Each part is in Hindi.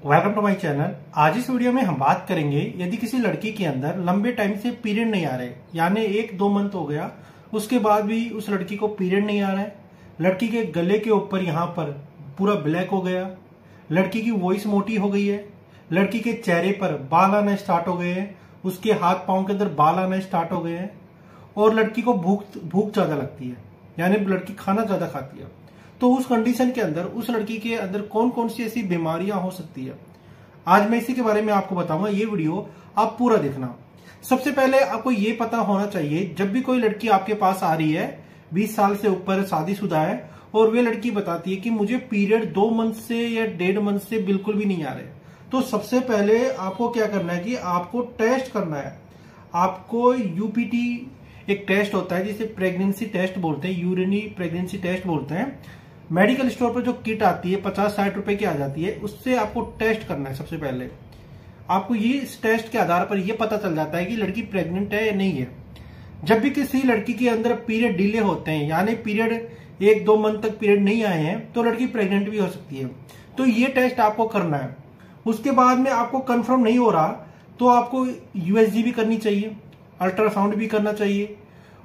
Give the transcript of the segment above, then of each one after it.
Welcome to my channel. आज इस वीडियो में हम बात करेंगे यदि किसी लड़की के अंदर लंबे टाइम से पीरियड नहीं आ रहे, यानी 1-2 मंथ हो गया, उसके बाद भी उस लड़की को पीरियड नहीं आ रहा है, लड़की के गले के ऊपर यहाँ पर पूरा ब्लैक हो गया, लड़की की वॉइस मोटी हो गई है, लड़की के चेहरे पर बाल आना स्टार्ट हो गए हैं, उसके हाथ पांव के अंदर बाल आना स्टार्ट हो गए हैं और लड़की को भूख ज्यादा लगती है, यानी लड़की खाना ज्यादा खाती है। तो उस कंडीशन के अंदर उस लड़की के अंदर कौन कौन सी ऐसी बीमारियां हो सकती है, आज मैं इसी के बारे में आपको बताऊंगा। ये वीडियो आप पूरा देखना। सबसे पहले आपको ये पता होना चाहिए, जब भी कोई लड़की आपके पास आ रही है 20 साल से ऊपर, शादीशुदा है और वे लड़की बताती है कि मुझे पीरियड 2 मंथ से या 1.5 मंथ से बिल्कुल भी नहीं आ रहे, तो सबसे पहले आपको क्या करना है कि आपको टेस्ट करना है। आपको यूपीटी एक टेस्ट होता है जिसे प्रेगनेंसी टेस्ट बोलते हैं, यूरिनी प्रेगनेंसी टेस्ट बोलते हैं। मेडिकल स्टोर पर जो किट आती है 50-60 रुपए की आ जाती है, उससे आपको टेस्ट करना है। सबसे पहले आपको ये इस टेस्ट के आधार पर यह पता चल जाता है कि लड़की प्रेग्नेंट है या नहीं है। जब भी किसी लड़की के अंदर पीरियड डिले होते हैं, यानी पीरियड 1-2 मंथ तक पीरियड नहीं आए हैं, तो लड़की प्रेग्नेंट भी हो सकती है। तो ये टेस्ट आपको करना है। उसके बाद में आपको कंफर्म नहीं हो रहा तो आपको यूएसजी भी करनी चाहिए, अल्ट्रासाउंड भी करना चाहिए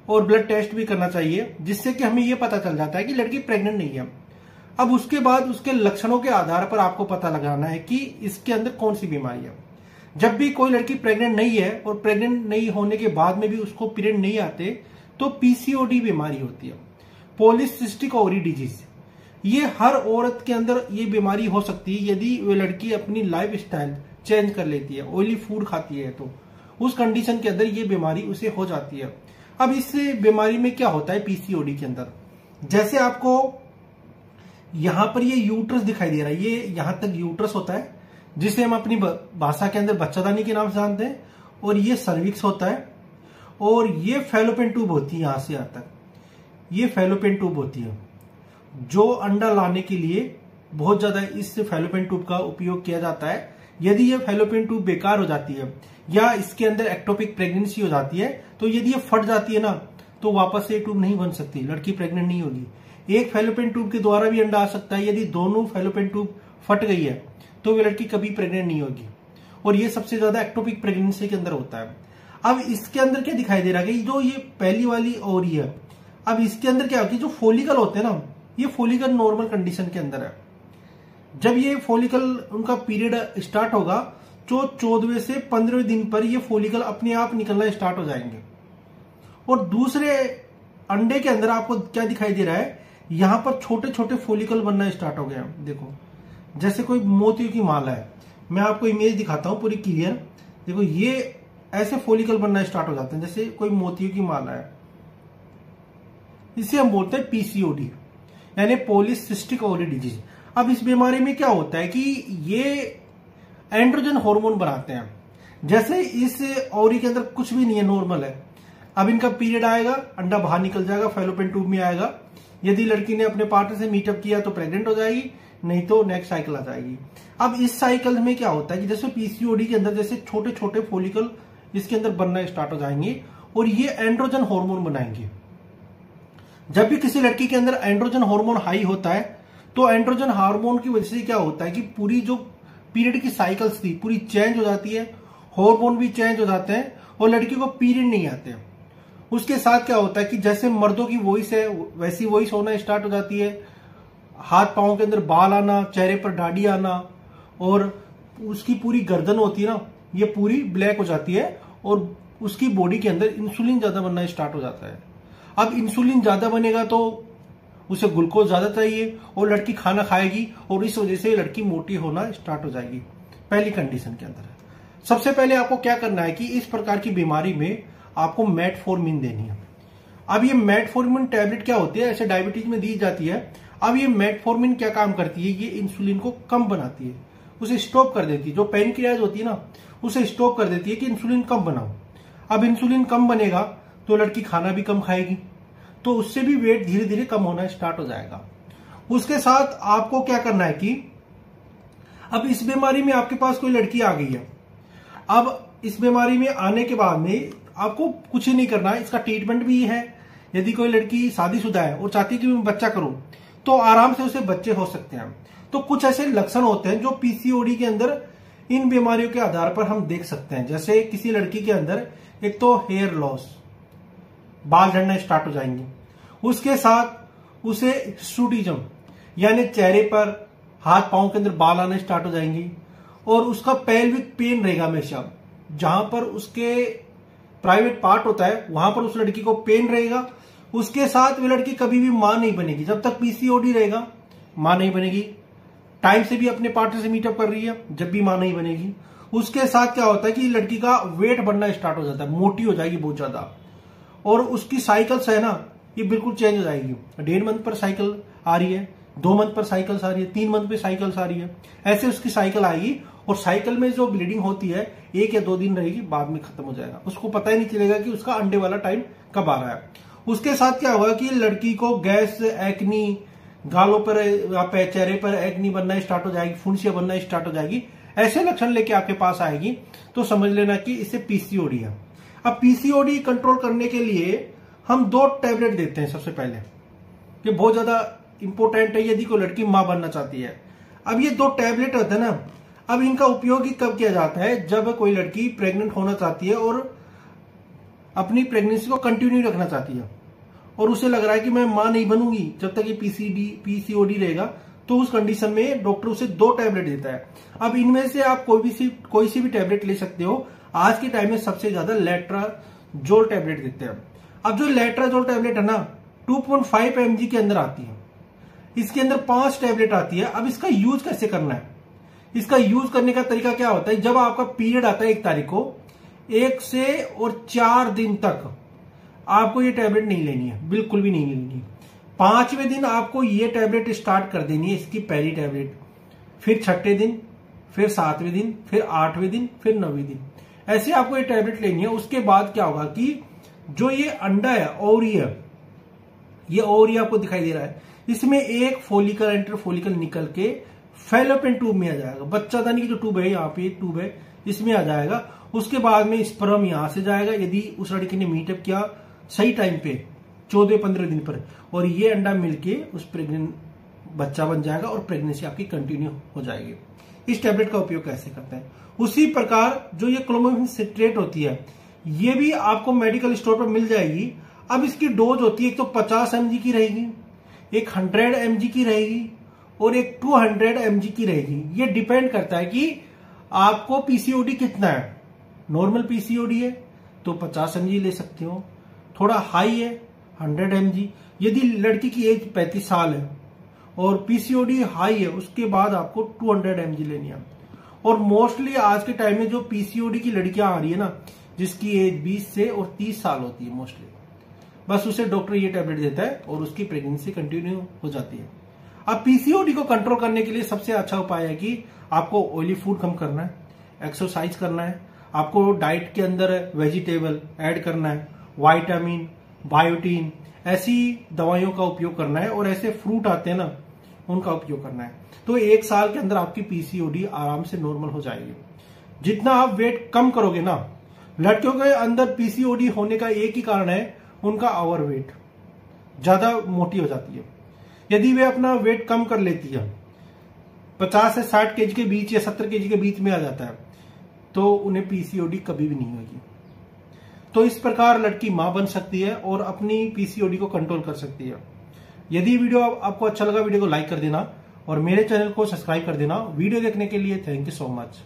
और ब्लड टेस्ट भी करना चाहिए, जिससे कि हमें यह पता चल जाता है कि लड़की प्रेग्नेंट नहीं है। अब उसके बाद उसके लक्षणों के आधार पर आपको पता लगाना है कि इसके अंदर कौन सी बीमारी है। जब भी कोई लड़की प्रेग्नेंट नहीं है और प्रेग्नेंट नहीं होने के बाद में भी उसको पीरियड नहीं आते, तो पीसीओडी बीमारी होती है, पॉलीसिस्टिक ओवरी डिजीज। ये हर औरत के अंदर ये बीमारी हो सकती है यदि वो लड़की अपनी लाइफ स्टाइल चेंज कर लेती है, ऑयली फूड खाती है, तो उस कंडीशन के अंदर ये बीमारी उसे हो जाती है। अब इस बीमारी में क्या होता है पीसीओडी के अंदर, जैसे आपको यहां पर ये यूट्रस दिखाई दे रहा है, ये यहां तक यूट्रस होता है जिसे हम अपनी भाषा के अंदर बच्चादानी के नाम से जानते हैं, और ये सर्विक्स होता है और ये फैलोपियन ट्यूब होती है। यहां से यहां तक ये फैलोपियन ट्यूब होती है, जो अंडा लाने के लिए बहुत ज्यादा इस फैलोपियन ट्यूब का उपयोग किया जाता है। यदि ये फैलोपियन ट्यूब बेकार हो जाती है या इसके अंदर एक्टोपिक प्रेगनेंसी हो जाती है, तो यदि ये फट जाती है ना, तो वापस से ट्यूब नहीं बन सकती, लड़की प्रेग्नेंट नहीं होगी। एक फैलोपियन ट्यूब के द्वारा भी अंडा आ सकता है, यदि दोनों फैलोपियन ट्यूब फट गई है तो वे लड़की कभी प्रेग्नेंट नहीं होगी, और ये सबसे ज्यादा एक्टोपिक प्रेगनेंसी के अंदर होता है। अब इसके अंदर क्या दिखाई दे रहा है कि जो ये पहली वाली ओवरी है, अब इसके अंदर क्या होती है, जो फोलिकल होते हैं ना, ये फोलिकल नॉर्मल कंडीशन के अंदर है। जब ये फोलिकल उनका पीरियड स्टार्ट होगा तो 14वें से 15वें दिन पर ये फोलिकल अपने आप निकलना स्टार्ट हो जाएंगे। और दूसरे अंडे के अंदर आपको क्या दिखाई दे रहा है, यहां पर छोटे छोटे फोलिकल बनना स्टार्ट हो गया। देखो जैसे कोई मोतियों की माला है, मैं आपको इमेज दिखाता हूं पूरी क्लियर। देखो ये ऐसे फोलिकल बनना स्टार्ट हो जाते हैं जैसे कोई मोतियों की माला है। इसे हम बोलते हैं पीसीओडी, यानी पॉलीसिस्टिक ओवरी डिजीज। अब इस बीमारी में क्या होता है कि ये एंड्रोजन हार्मोन बनाते हैं। जैसे इस ओवरी के अंदर कुछ भी नहीं है, नॉर्मल है। अब इनका पीरियड आएगा, अंडा बाहर निकल जाएगा, फैलोपियन ट्यूब में आएगा। यदि लड़की ने अपने पार्टनर से मीटअप किया तो प्रेग्नेंट हो जाएगी, नहीं तो नेक्स्ट साइकिल आ जाएगी। अब इस साइकिल में क्या होता है कि जैसे पीसीओडी के अंदर जैसे छोटे छोटे फोलिकल इसके अंदर बनना स्टार्ट हो जाएंगे और ये एंड्रोजन हार्मोन बनाएंगे। जब भी किसी लड़की के अंदर एंड्रोजन हार्मोन हाई होता है, तो एंड्रोजन हार्मोन की वजह से क्या होता है कि पूरी जो पीरियड की साइकिल्स थी पूरी चेंज हो जाती है, हार्मोन भी चेंज हो जाते हैं और लड़की को पीरियड नहीं आते। उसके साथ क्या होता है कि जैसे मर्दों की वॉइस है वैसी वॉइस होना स्टार्ट हो जाती है, हाथ पांव के अंदर बाल आना, चेहरे पर दाढ़ी आना, और उसकी पूरी गर्दन होती है ना, ये पूरी ब्लैक हो जाती है और उसकी बॉडी के अंदर इंसुलिन ज्यादा बनना स्टार्ट हो जाता है। अब इंसुलिन ज्यादा बनेगा तो उसे ग्लूकोज ज्यादा चाहिए और लड़की खाना खाएगी और इस वजह से लड़की मोटी होना स्टार्ट हो जाएगी। पहली कंडीशन के अंदर सबसे पहले आपको क्या करना है कि इस प्रकार की बीमारी में आपको मेटफॉर्मिन देनी है। अब ये मेटफॉर्मिन टैबलेट क्या होती है, ऐसे डायबिटीज में दी जाती है। अब ये मेटफॉर्मिन क्या काम करती है, ये इंसुलिन को कम बनाती है, उसे स्टॉप कर देती है। जो पैनक्रियाज होती है ना, उसे स्टॉप कर देती है कि इंसुलिन कम बनाओ। अब इंसुलिन कम बनेगा तो लड़की खाना भी कम खाएगी, तो उससे भी वेट धीरे धीरे कम होना स्टार्ट हो जाएगा। उसके साथ आपको क्या करना है कि अब इस बीमारी में आपके पास कोई लड़की आ गई है, अब इस बीमारी में आने के बाद में आपको कुछ ही नहीं करना है, इसका ट्रीटमेंट भी है। यदि कोई लड़की शादीशुदा है और चाहती है कि मैं बच्चा करूं, तो आराम से उसे बच्चे हो सकते हैं। तो कुछ ऐसे लक्षण होते हैं जो पीसीओडी के अंदर इन बीमारियों के आधार पर हम देख सकते हैं। जैसे किसी लड़की के अंदर एक तो हेयर लॉस, बाल झड़ना स्टार्ट हो जाएंगे, उसके साथ उसे हिस्टूटिज्म यानी चेहरे पर हाथ पांव के अंदर बाल आने स्टार्ट हो जाएंगे, और उसका पेल्विक पेन रहेगा हमेशा। जहां पर उसके प्राइवेट पार्ट होता है वहां पर उस लड़की को पेन रहेगा। उसके साथ वो लड़की कभी भी मां नहीं बनेगी। जब तक पीसीओडी रहेगा मां नहीं बनेगी। टाइम से भी अपने पार्टनर से मीटअप कर रही है, जब भी मां नहीं बनेगी। उसके साथ क्या होता है कि लड़की का वेट बढ़ना स्टार्ट हो जाता है, मोटी हो जाएगी बहुत ज्यादा, और उसकी साइकिल्स है ना ये बिल्कुल चेंज हो जाएगी। 1.5 मंथ पर साइकिल आ रही है, 2 मंथ पर साइकिल्स आ रही है, 3 मंथ पे साइकिल्स आ रही है, ऐसे उसकी साइकिल आएगी। और साइकिल में जो ब्लीडिंग होती है 1 या 2 दिन रहेगी, बाद में खत्म हो जाएगा। उसको पता ही नहीं चलेगा कि उसका अंडे वाला टाइम कब आ रहा है। उसके साथ क्या होगा कि लड़की को गैस, एक्नी, गालों पर, चेहरे पर एक्नी बनना स्टार्ट हो जाएगी, फुंसियां बनना स्टार्ट हो जाएगी। ऐसे लक्षण लेके आपके पास आएगी तो समझ लेना कि इसे पीसीओडी है। अब पीसीओडी कंट्रोल करने के लिए हम 2 टैबलेट देते हैं सबसे पहले। ये बहुत ज्यादा इंपॉर्टेंट है यदि कोई लड़की मां बनना चाहती है। अब ये 2 टैबलेट होते हैं ना, अब इनका उपयोग ही कब किया जाता है? जब कोई लड़की प्रेग्नेंट होना चाहती है और अपनी प्रेगनेंसी को कंटिन्यू रखना चाहती है, और उसे लग रहा है कि मैं मां नहीं बनूंगी जब तक ये पीसीओडी रहेगा, तो उस कंडीशन में डॉक्टर उसे 2 टैबलेट देता है। अब इनमें से आप कोई सी भी टैबलेट ले सकते हो। आज के टाइम में सबसे ज्यादा लेट्राजोल टैबलेट देते हैं। अब जो लेट्राजोल टैबलेट है ना 2.5 mg के अंदर आती है। इसके अंदर 5 टैबलेट आती है। अब इसका यूज कैसे करना है? इसका यूज करने का तरीका क्या होता है? जब आपका पीरियड आता है 1 तारीख को, 1 से और 4 दिन तक आपको ये टैबलेट नहीं लेनी है, बिल्कुल भी नहीं लेनी है। 5वें दिन आपको ये टैबलेट स्टार्ट कर देनी है, इसकी पहली टैबलेट। फिर 6ठे दिन, फिर 7वें दिन, फिर 8वें दिन, फिर 9वें दिन, ऐसे आपको ये टैबलेट लेनी है। उसके बाद क्या होगा कि जो ये अंडा है, ओवरी है, ये ओवरी आपको दिखाई दे रहा है, इसमें एक फोलिकल एंटर फोलिकल निकल के फैलोपियन ट्यूब में आ जाएगा। बच्चादानी की जो ट्यूब है, यहाँ पे ट्यूब है, इसमें आ जाएगा। उसके बाद में स्पर्म यहां से जाएगा यदि उस लड़की ने मीटअप किया सही टाइम पे 14-15 दिन पर, और ये अंडा मिलके उस प्रेग्नेंट बच्चा बन जाएगा और प्रेगनेंसी आपकी कंटिन्यू हो जाएगी। इस टैबलेट का उपयोग कैसे करते हैं? उसी प्रकार जो ये क्लोमिफेन सिट्रेट होती है, ये भी आपको मेडिकल स्टोर पर मिल जाएगी। अब इसकी डोज होती है, एक तो 50 mg की रहेगी, एक 100 mg की रहेगी, और एक 200 mg की रहेगी। ये डिपेंड करता है कि आपको पीसीओडी कितना है। नॉर्मल पीसीओडी है तो 50 mg ले सकते हो, थोड़ा हाई है 100 mg। यदि लड़की की एज 35 साल है और पीसीओडी हाई है, उसके बाद आपको 200 mg लेनी है। और मोस्टली आज के टाइम में जो पीसीओडी की लड़कियां आ रही है ना, जिसकी एज 20 से और 30 साल होती है मोस्टली, बस उसे डॉक्टर ये टैबलेट देता है और उसकी प्रेगनेंसी कंटिन्यू हो जाती है। अब पीसीओडी को कंट्रोल करने के लिए सबसे अच्छा उपाय है कि आपको ऑयली फूड कम करना है, एक्सरसाइज करना है, आपको डाइट के अंदर वेजिटेबल ऐड करना है, विटामिन, बायोटीन, ऐसी दवाइयों का उपयोग करना है, और ऐसे फ्रूट आते हैं ना उनका उपयोग करना है। तो 1 साल के अंदर आपकी पीसीओडी आराम से नॉर्मल हो जाएगी। जितना आप वेट कम करोगे ना, लड़कियों के अंदर पीसीओडी होने का एक ही कारण है, उनका ओवरवेट, ज्यादा मोटी हो जाती है। यदि वे अपना वेट कम कर लेती है, 50 से 60 kg के बीच या 70 kg के बीच में आ जाता है, तो उन्हें पीसीओडी कभी भी नहीं होगी। तो इस प्रकार लड़की मां बन सकती है और अपनी पीसीओडी को कंट्रोल कर सकती है। यदि वीडियो आपको अच्छा लगा, वीडियो को लाइक कर देना और मेरे चैनल को सब्सक्राइब कर देना। वीडियो देखने के लिए थैंक यू सो मच।